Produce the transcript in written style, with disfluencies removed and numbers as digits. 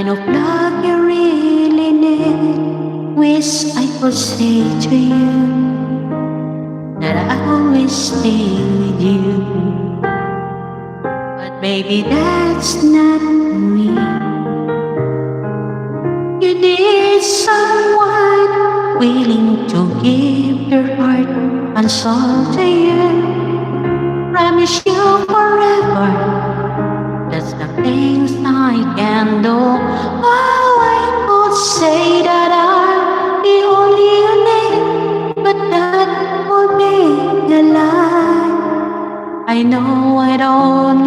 kind of love you really need. Wish I could say to you that I always stay with you, but baby, that's not me. You need someone willing to give their heart and soul to you. Promise you forever, that's the things I can do. Oh, I could say that I'm the only you need, but that would be a lie. I know I don't